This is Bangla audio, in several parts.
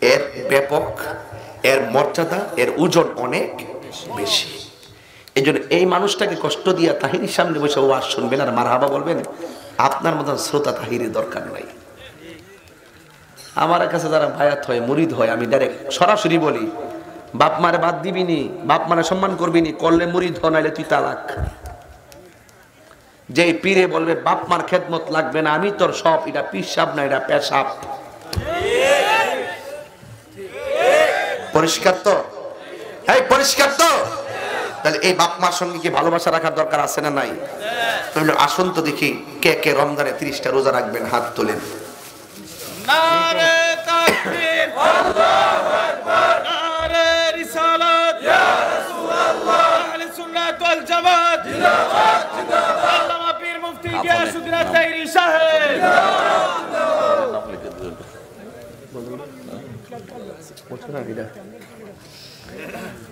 এর ব্যাপক, এর মর্যাদা, এর ওজন অনেক বেশি। এই জন্য এই মানুষটাকে কষ্ট দিয়া তাহিরির সামনে বসে ওয়াজ শুনবেন আর মারহাবা বলবেন, আপনার মতন শ্রোতা তাহিরির দরকার নাই। আমার কাছে যারা ভায়াত হয়, মুরিদ হয়, আমি ডাইরেক্ট সরাসরি বলি, বাপ মারে বাদ দিবিনি, বাপ মারে সম্মান করবিনি, করলে মুরিদ হ, নাইলে তুই তালাক। যে পীরে বলবে বাপ মার খেদমত লাগবে না, আমি তোর সব, এটা পিসাব না, এটা পেশাব। পরিষ্কার তো? এই পরিষ্কার তো? তাহলে এই বাপ মার সঙ্গে কি ভালোবাসা রাখার দরকার আছে না নাই? তাহলে আসুন তো দেখি কে কে রমজানে 30টা রোজা রাখবেন, হাত তোলেন। নারে তাকবীর, আল্লাহু আকবার, নারে রিসালাত, ইয়া রাসূলুল্লাহ, আহলে সুন্নাত ওয়াল জামাত, জিন্দাবাদ জিন্দাবাদ, আল্লামা পীর মুফতি গিয়াসউদ্দিন আত-তাহিরি সাহেব,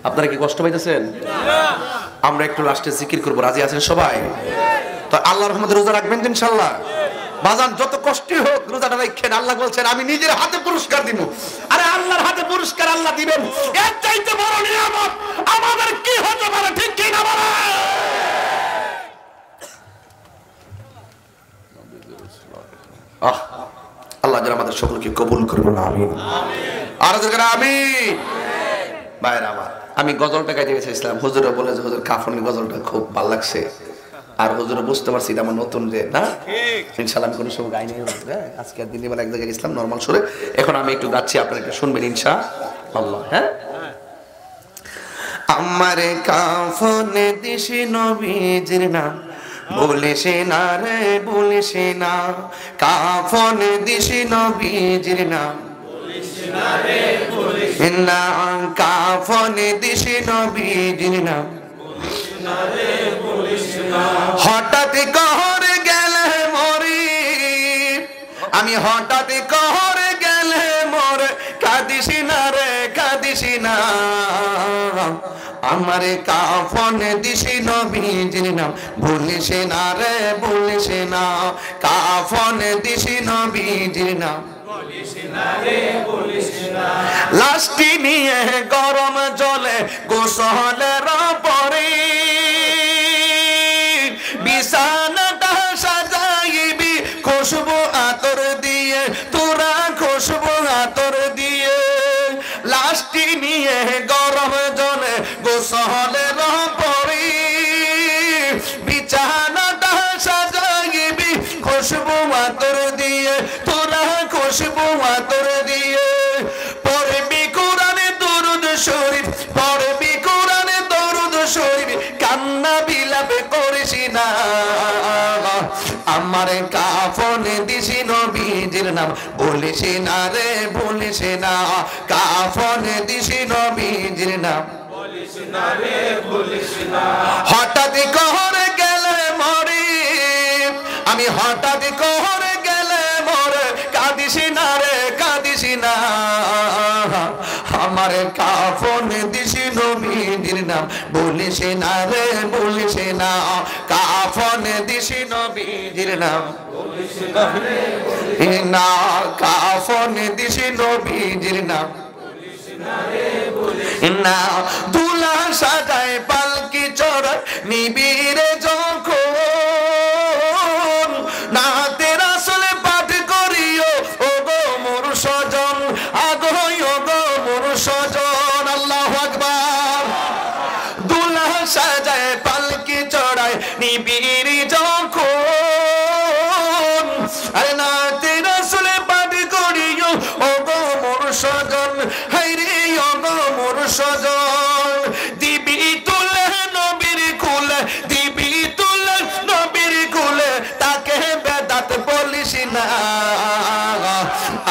আপনারা কি কষ্ট পাইতেছেন? আমরা একটু লাস্টে জিকির করবো, রাজি আছেন সবাই? তো আল্লাহর রহমতে রোজা রাখবেন ইনশাআল্লাহ। বাজান যত কষ্টই হোক রোজাটা রাখেন। আল্লাহ বলছেন আমি নিজের হাতে পুরস্কার দিব। আরে আল্লাহর হাতে পুরস্কার আল্লাহ দিবেন, এর চাইতে বড় নিয়ামত আমাদের কি হতে পারে? ঠিক কি না বলেন? আল্লাহ যেন আমাদের সকলকে কবুল করবেন, আমিন আর আমিন। ভাইরা আমার, আমি গজলটা গাইতে গেছিলাম, হুজুরও বলে যে হুজুর কাফনের গজলটা খুব ভালো লাগছে, আর হুজুরও বুঝতে পারছি এটা আমার নতুন যে না, ইনশাআল্লাহ আমি কোনো সময় গাইনি। আজকে দিনে বেলা এক জায়গায় গেছিলাম নর্মাল সুরে, এখন আমি একটু গাচ্ছি, আপনারা একটু শুনবেন ইনশাআল্লাহ। হ্যাঁ, আমার কাফনে দিশি নবীজির নাম বলেছে না রে, বলেছে না, কাফনে দিশি নবীজির নাম না, কাফনে দিশি নবীজির নাম। হঠাৎ কহরে গেলে মরি, আমি হঠাৎ কহরে গেলে মরে, কাঁদিসি না রে, কাঁদিসি না, আমারে কাফনে দিশি নবীজির নাম ভুলিস না রে, ভুলিস না, কাফনে দিশি নবীজির নাম। লাশটি নিয়ে গরম জলে গোসলের পরে বিছানাটা সাজাইবি খুশবু আতর দিয়ে, তোরা খুশবু আতর দিয়ে। লাশটি নিয়ে গরম জলে গোসলের পরে বিছানাটা সাজাইবি খুশবু আতর দিয়ে, তোরা খুশবু আতর দিয়ে। পড়বি কোরআনে দরুদ শরীফ, পড়বি কোরআনে দরুদ শরীফ, কান্না বিলাপ করিস না, আমার কাফনে দিশি নবীজির নাম বলিস না রে, বলিস না, কাফনে দিশি নবীজির নাম বলিস না রে, বলিস না। হঠাৎ কহরে গেলে মরি, আমি হঠাৎ কহরে গেলে মরে, কাঁদিস না রে, কাঁদিস না, আমার কাফনে দিশি নবীজির নাম বলিস না রে, বলিস না, কাফনে দিশি নবীজির নাম বলিস না রে, বলিস না, কাফনে দিশি নবীজির নাম বলিস না রে, বলিস না। দুলা সাজায় পালকি চড়ায় নিবিড়ে যখন, নাতে রাসূল পাঠ করিও ও গো মোর সজন, আগো ও গো মোর সজন, আল্লাহু আকবার। দুলা সাজায় পালকি চড়ায় নিবিড়ি যখন, আরে নাতে রাসূল পাঠ করিও ও গো মোর সজন, হায়রে ও গো মোর সজন। দিবি তুলে নবীর কুলে, দিবি তুলে নবীর কুলে, তাকে বেদাত বলিস না,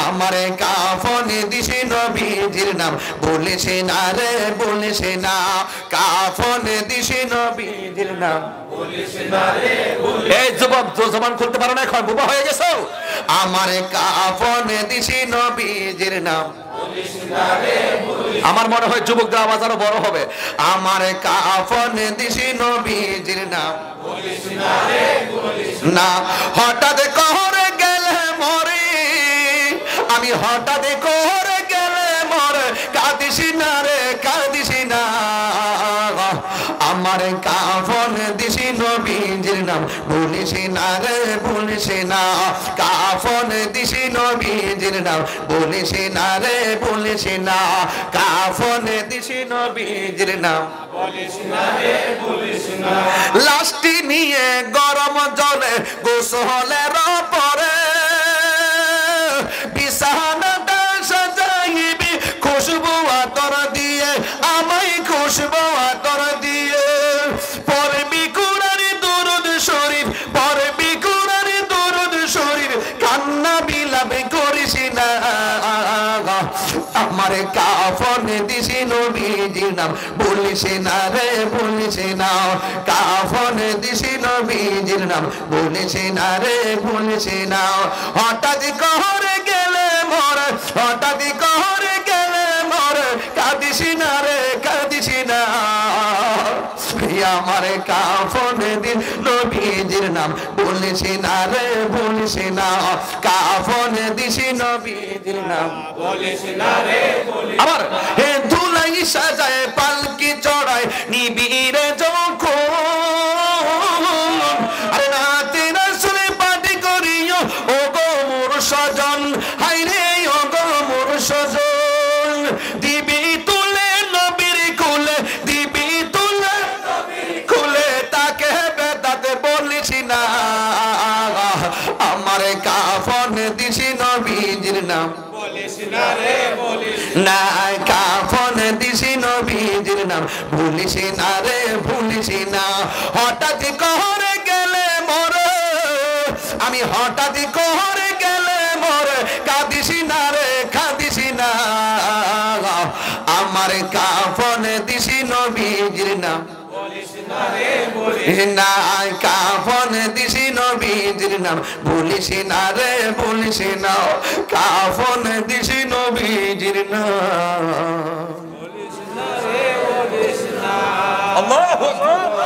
আমারে কাফনে দিশি নবীজির নাম বলিস না রে, বলিস না, কাফনে দিশি নবীজির নাম বলিস না রে, বলিস। এই যুবক জবান খুলতে পারো না, এখন বুবা হয়ে গেছো। আমারে কাফনে দিশি নবীজির নাম বলিস না রে, বলিস। আমার মনে হয় যুবকদের আওয়াজ আরো বড় হবে, আমারে কাফনে দিশি নবীজির নাম বলিস না রে, বলিস না। হঠাৎ কহরে গেলে মরি, আমি হঠাৎ কহরে গেলে আমার কাফন দিছি নবীজির নাম বলিস না রে বলিস না কাফন দিছি নবীজির নাম বলিস না রে বলিস না কাফন দিছি নবীজির নাম বলিস না রে বলিস না লাশটি নিয়ে গরম জলে গোসলের পরে বিছানাটা সাজাইবি খুশবু আতর দিয়ে আমায় খুশবু আতর দিয়ে পড়বি কুরআনে দরুদ শরীফ পড়বি কুরআনে দরুদ শরীফ কান্না বিলাপ করিস না আমার কাফন দিছি নবীজির নাম বলিস না রে বলিস না কাফন দিছি নবীজির নাম বলিস না রে বলিস না হঠাৎ কহরে গেলে মোর হঠাৎ কহরে গেলে মোর কাঁদিস না রে কাঁদিস না আমার কাফন দিন নবীজির নাম বলিস না রে বলিস না কাফন দিছি নবীজির নাম বলিস না রে বলিস আমার হে ধুলাই সাজায় পালকি চড়ায় নিবিড়ে যখন আরে নাতে রাসূলে পাটি করিও ও গো মোর সজন হায় রে ও গো মোর সজন দিবি তুলে নবীর কুলে দিবি তুলে খুলে তাকে বেদাতে বলিস না আমার কাফন দিছি নবীজির নাম বলিস না রে বলিস না কাফন দিছি নবীজির নাম ভুলিস না রে ভুলিস না হঠাৎ কহরে গেলে মোর আমি হঠাৎ কহরে গেলে মোর কাঁদিস না রে কাঁদিস না আমার কাফন দিছি নবীজির নাম বলিস না রে বলিস না কাফন দিছি নবীজির নাম বলিস না রে বলিস না কাফন দিছি নবীজির নাম বলিস না রে বলিস না আল্লাহু আকবার